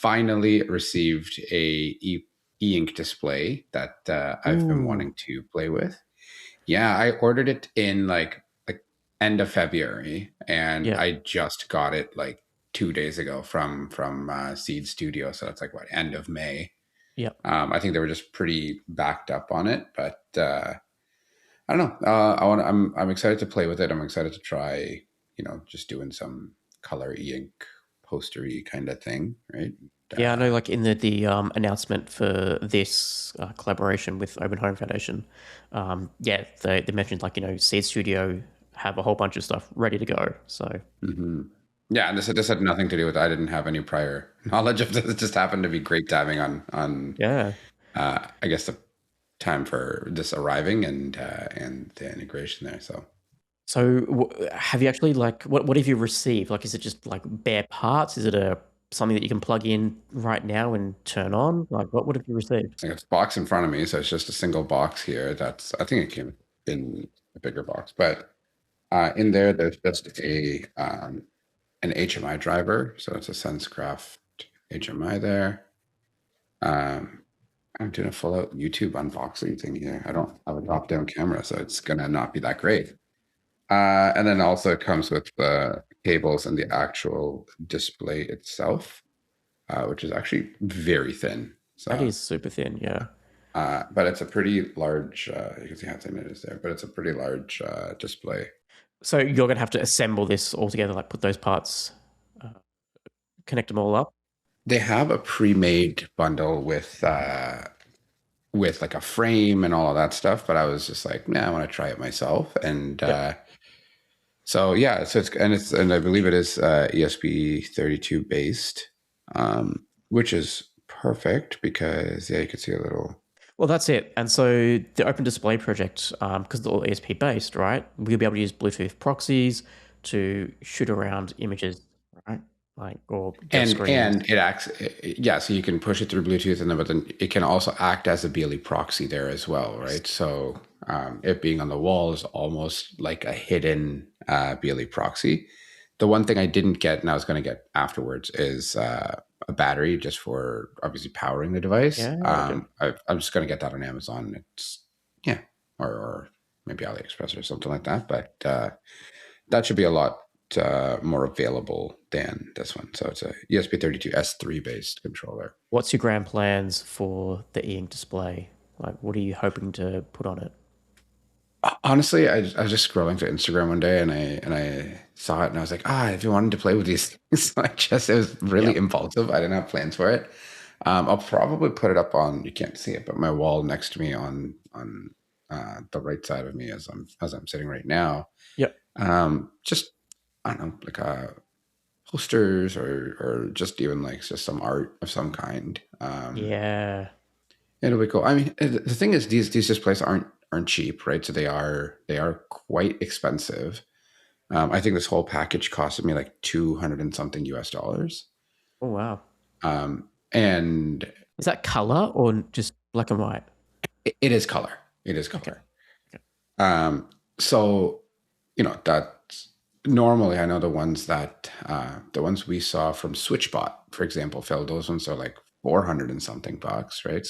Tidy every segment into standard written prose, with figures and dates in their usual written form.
finally received a e-ink display that I've been Ooh, wanting to play with. Yeah, I ordered it in like end of February, and yeah, I just got it like 2 days ago from Seed Studio. So that's like what, end of May. yeah. I think they were just pretty backed up on it, but I don't know. I'm excited to play with it. I'm excited to try, just doing some color e-ink postery kind of thing, right? Yeah, I know, like in the announcement for this collaboration with Open Home Foundation, yeah, they mentioned like, Seed Studio have a whole bunch of stuff ready to go. So Mhm. Yeah, and this had nothing to do with. I didn't have any prior knowledge of this. It just happened to be great timing on yeah. I guess the time for this arriving and the integration there. So So have you actually like what have you received? Like, is it just like bare parts? Is it a something that you can plug in right now and turn on? Like, what have you received? I got this box in front of me, so it's just a single box here. I think it came in a bigger box, but in there there's just a an HMI driver, so it's a SenseCraft HMI there. Um, I'm doing a full out YouTube unboxing thing here. I don't have a top down camera, so it's gonna not be that great. And then also it comes with the cables and the actual display itself, which is actually very thin. That So, is super thin, yeah. but it's a pretty large. You can see how thin it is there, but it's a pretty large display. So you're gonna have to assemble this all together, like put those parts, uh, connect them all up. They have a pre-made bundle with like a frame and all of that stuff, but I was just like, nah, I want to try it myself, and Yep. so yeah, so and I believe it is ESP32 based, which is perfect because yeah, you can see a little. Well, that's it. And so the Open Display project, because it's all ESP based, right? We'll be able to use Bluetooth proxies to shoot around images, right? Like, or go to screens. And it acts, yeah. So you can push it through Bluetooth, and then but then it can also act as a BLE proxy there as well, right? So it being on the wall is almost like a hidden BLE proxy. The one thing I didn't get, and I was going to get afterwards, is a battery just for obviously powering the device. Yeah. I'm just going to get that on Amazon. It's yeah, or maybe AliExpress or something like that. But that should be a lot more available than this one. So it's a ESP32 S3 based controller. What's your grand plans for the e-ink display? Like, what are you hoping to put on it? Honestly, I was just scrolling through Instagram one day and I saw it and I was like, I've been wanting to play with these things. So it was really Yep. impulsive. I didn't have plans for it. I'll probably put it up on, you can't see it, but my wall next to me on the right side of me as I'm sitting right now. Yep. Just I don't know, like posters or just even like just some art of some kind. Yeah. It'll be cool. I mean, the thing is, these displays aren't cheap, right? So they are quite expensive. I think this whole package costed me like 200 and something US dollars. Oh, wow. And Is that color or just black and white? it is color. It is Okay. color. So that normally I know the ones we saw from SwitchBot, for example, Phil, those ones are like 400 and something bucks, right?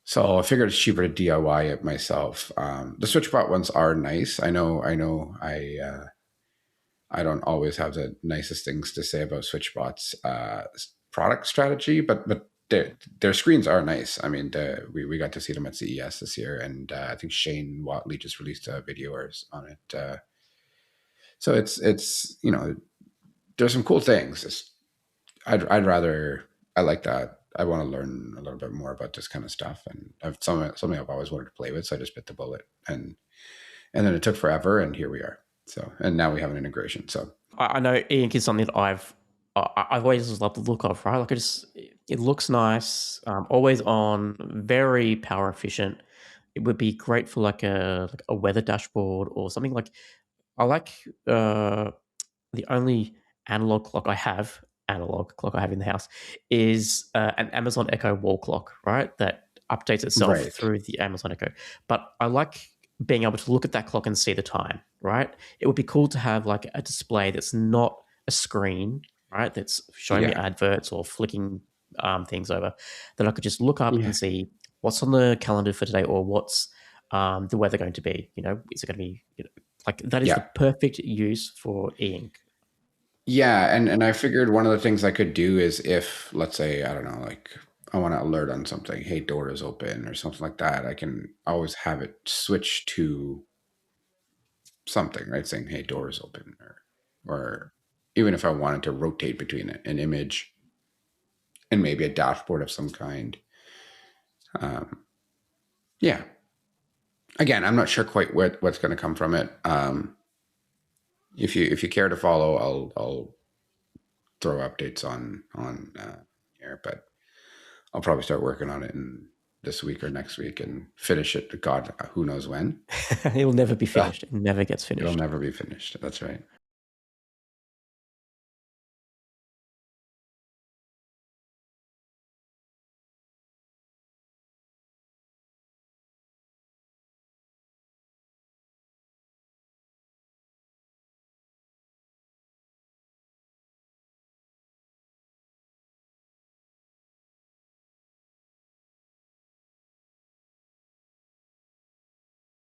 So I figured it's cheaper to DIY it myself. The SwitchBot ones are nice. I don't always have the nicest things to say about SwitchBot's product strategy, but their screens are nice. I mean, we got to see them at CES this year, and I think Shane Watley just released a video on it. So it's there's some cool things. I'd rather I like that. I want to learn a little bit more about this kind of stuff, and something I've always wanted to play with. So I just bit the bullet, and then it took forever, and here we are. So and now we have an integration. So I know e-ink is something that I've always loved the look of, right? Like it looks nice, always on, very power efficient. It would be great for like a weather dashboard or something. Like, I like the only analog clock I have in the house is an Amazon Echo wall clock, right? That updates itself right, through the Amazon Echo. But I like being able to look at that clock and see the time, right? It would be cool to have like a display that's not a screen, right? That's showing me Yeah. adverts or flicking things over, that I could just look up Yeah. and see what's on the calendar for today, or what's the weather going to be. Is it going to be, like, that is the Yeah. perfect use for e-ink. Yeah, and I figured one of the things I could do is, if, let's say, I don't know, like I want to alert on something, hey, door is open or something like that, I can always have it switch to something, right? Saying, hey, door is open, or even if I wanted to rotate between an image and maybe a dashboard of some kind. Um, yeah. Again, I'm not sure quite what's going to come from it. If you care to follow, I'll throw updates on here, but I'll probably start working on it in this week or next week and finish it. God, who knows when? It'll never be Well, finished. It never gets it'll finished. never be finished. That's right.